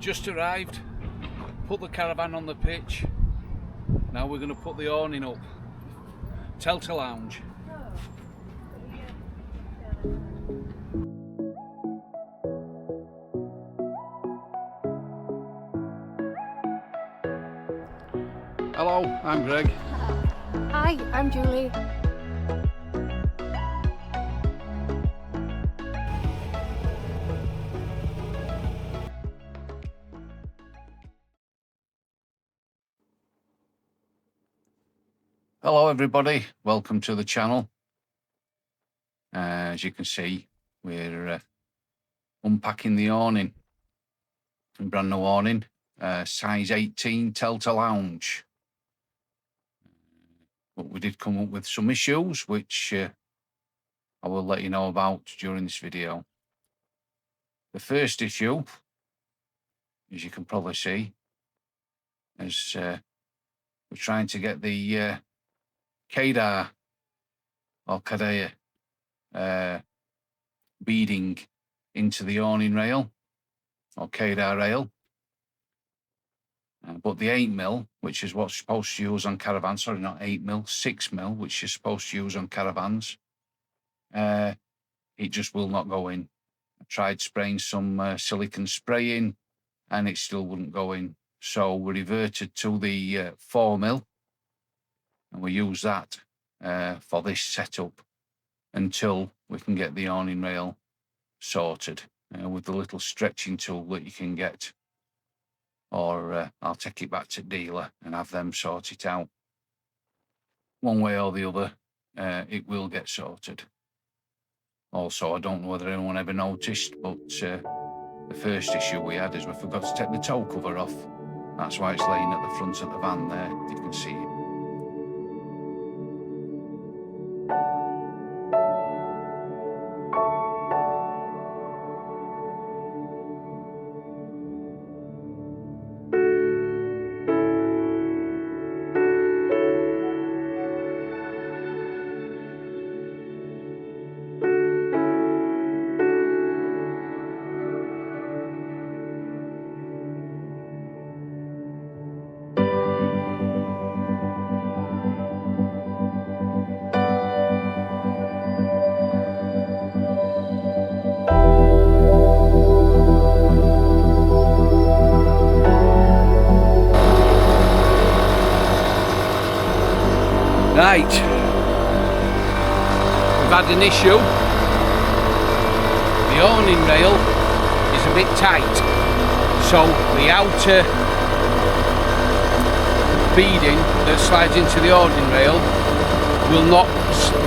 Just arrived, put the caravan on the pitch. Now we're going to put the awning up. Telta Lounge. Hello, I'm Greg. Hi, I'm Julie. Hello everybody, welcome to the channel. As you can see, we're unpacking the awning. Brand new awning, size 18 Telta Lounge. But we did come up with some issues which I will let you know about during this video. The first issue, as you can probably see, is we're trying to get the Kadar or Kadaya beading into the awning rail or Kadar rail, but the 8mm, which is what's supposed to use on caravans, sorry, not 8mm, 6mm, which you're supposed to use on caravans, it just will not go in. I tried spraying some silicone spray in and it still wouldn't go in, so we reverted to the 4mm and we use that for this setup until we can get the awning rail sorted with the little stretching tool that you can get, or I'll take it back to dealer and have them sort it out. One way or the other, it will get sorted. Also, I don't know whether anyone ever noticed, but the first issue we had is we forgot to take the tow cover off. That's why it's laying at the front of the van there, if you can see it. Right, we've had an issue. The awning rail is a bit tight, so the outer beading that slides into the awning rail will not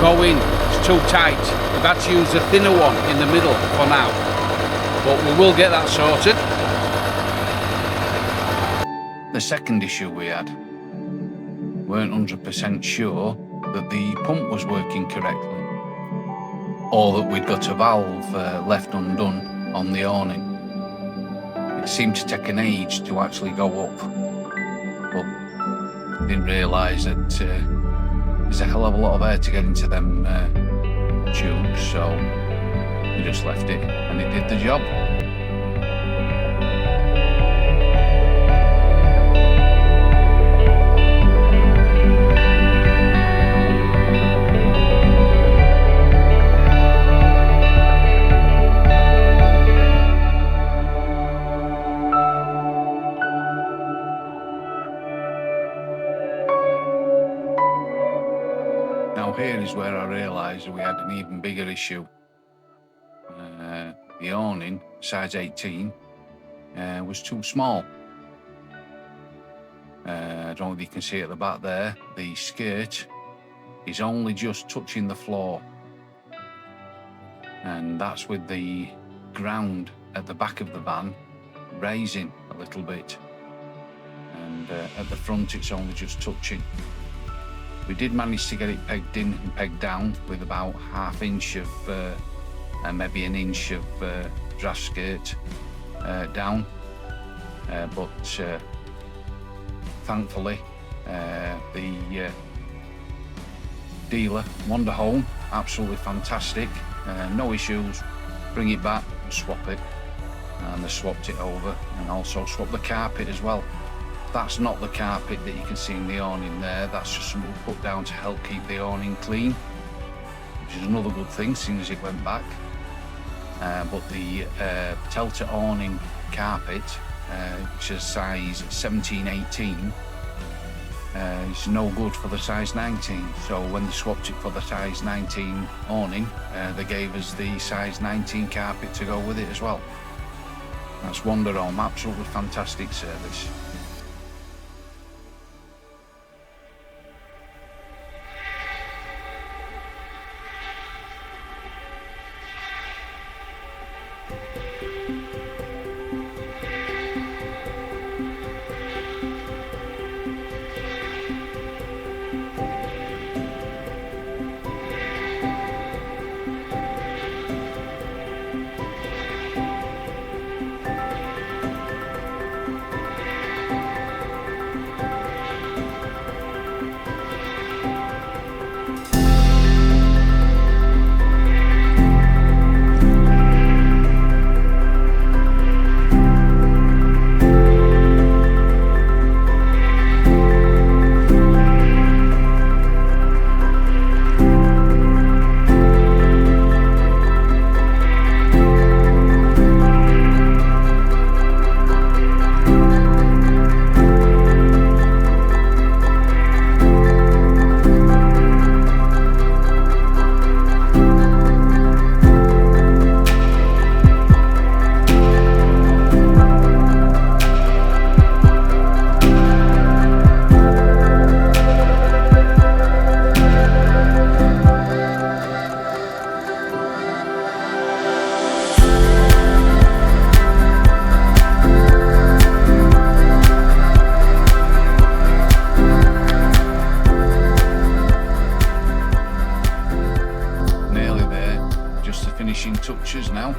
go in. It's too tight. We've had to use a thinner one in the middle for now, but we will get that sorted. The second issue we had, weren't 100% sure that the pump was working correctly, or that we'd got a valve left undone on the awning. It seemed to take an age to actually go up, but didn't realise that there's a hell of a lot of air to get into them tubes, so we just left it and it did the job. Now here is where I realised we had an even bigger issue. The awning, size 18, was too small. I don't know if you can see at the back there, the skirt is only just touching the floor. And that's with the ground at the back of the van raising a little bit. And at the front it's only just touching. We did manage to get it pegged in and pegged down with about ½ inch of and maybe an inch of draft skirt down, but thankfully the dealer, Wonder Home, absolutely fantastic, no issues, bring it back and swap it. and they swapped it over, and also swapped the carpet as well. That's not the carpet that you can see in the awning there, that's just something put down to help keep the awning clean, which is another good thing seeing as it went back. But the Telta awning carpet, which is size 17-18, it's no good for the size 19. So when they swapped it for the size 19 awning, they gave us the size 19 carpet to go with it as well. That's Wander Home, absolutely fantastic service. Finishing touches now.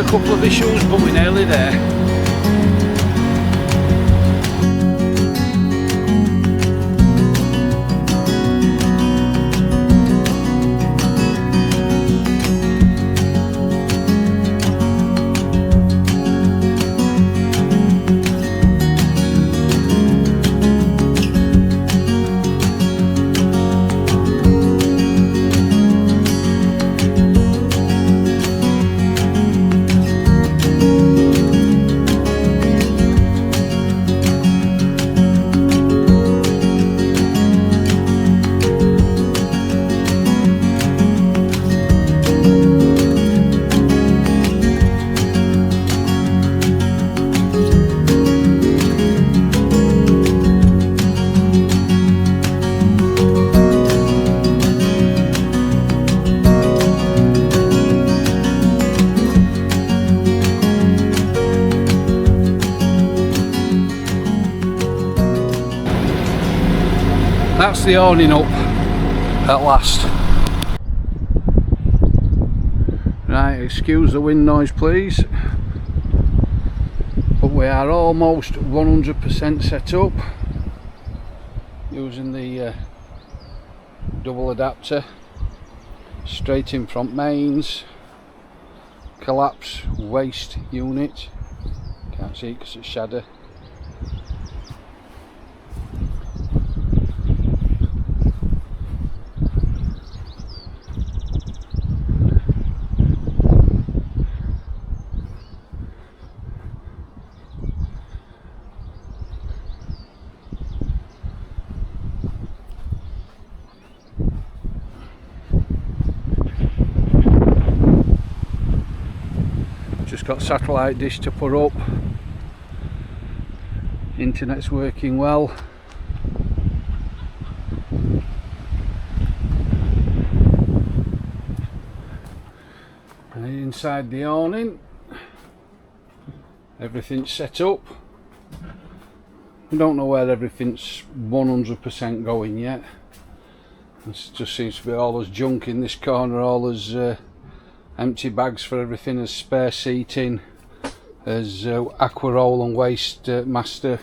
couple of issues, but we're nearly there. That's the awning up at last. Right, excuse the wind noise please, but we are almost 100% set up using the double adapter, straight in front mains, collapse waste unit, can't see it because it's shadow. Just got satellite dish to put up, internet's working well. And inside the awning, everything's set up. We don't know where everything's 100% going yet. It just seems to be all this junk in this corner, all those empty bags for everything, as spare seating, as aqua roll and waste master,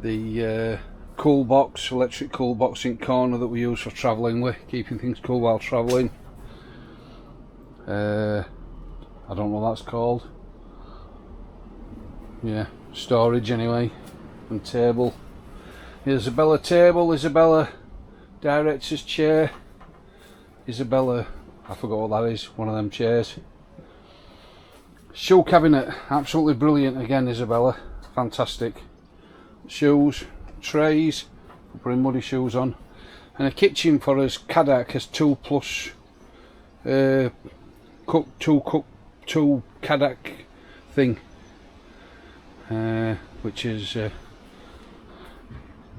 the cool box, electric cool box in corner that we use for travelling with, keeping things cool while travelling. I don't know what that's called. Yeah, storage anyway, and table. Isabella table, Isabella director's chair, Isabella, I forgot what that is, one of them chairs. Shoe cabinet, absolutely brilliant again, Isabella, fantastic. Shoes, trays, putting muddy shoes on, and a kitchen for us Kadak as 2 plus two Kadak thing, which is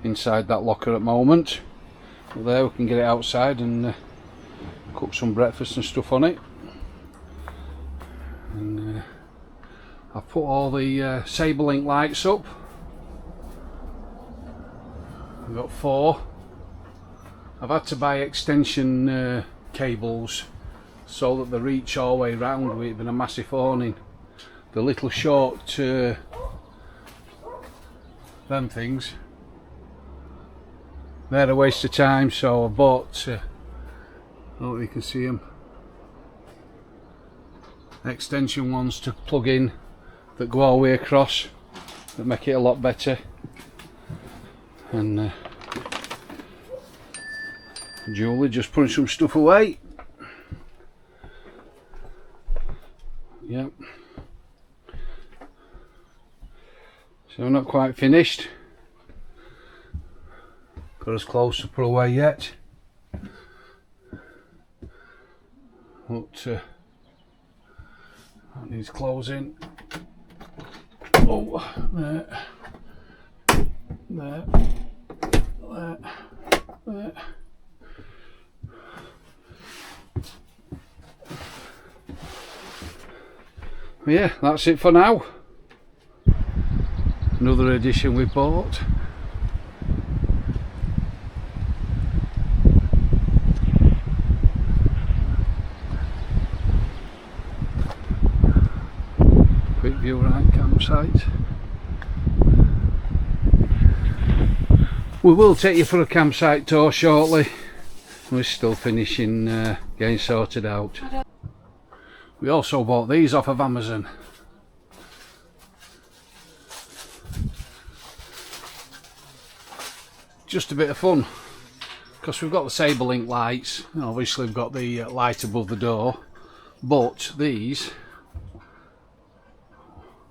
inside that locker at the moment. But there we can get it outside and cook some breakfast and stuff on it. And I've put all the Sabre Link lights up. I've got 4. I've had to buy extension cables so that they reach all the way round with even a massive awning. The little short them things, they're a waste of time, so I bought I don't know if you can see them, extension ones to plug in that go all the way across, that make it a lot better. And Julie just putting some stuff away. Yep. So not quite finished. Got as close to put away yet. But that needs closing. Oh, there. There. There. There. Yeah, that's it for now. Another addition we bought. campsite. We will take you for a campsite tour shortly. We're still finishing getting sorted out. We also bought these off of Amazon. Just a bit of fun, because we've got the Sabre Link lights, and obviously we've got the light above the door, but these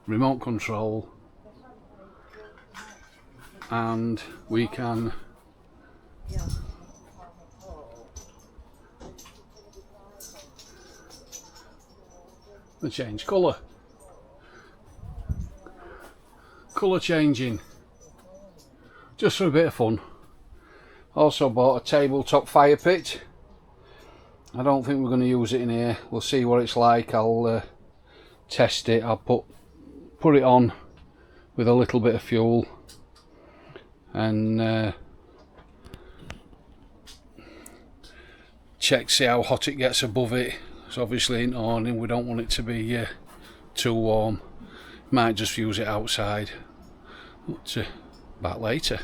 remote control, and we can change colour changing, just for a bit of fun. Also bought a tabletop fire pit. I don't think we're going to use it in here. We'll see what it's like. I'll test it. I'll put it on with a little bit of fuel and check, see how hot it gets above it. So obviously in Awning we don't want it to be too warm. Might just use it outside, but back later.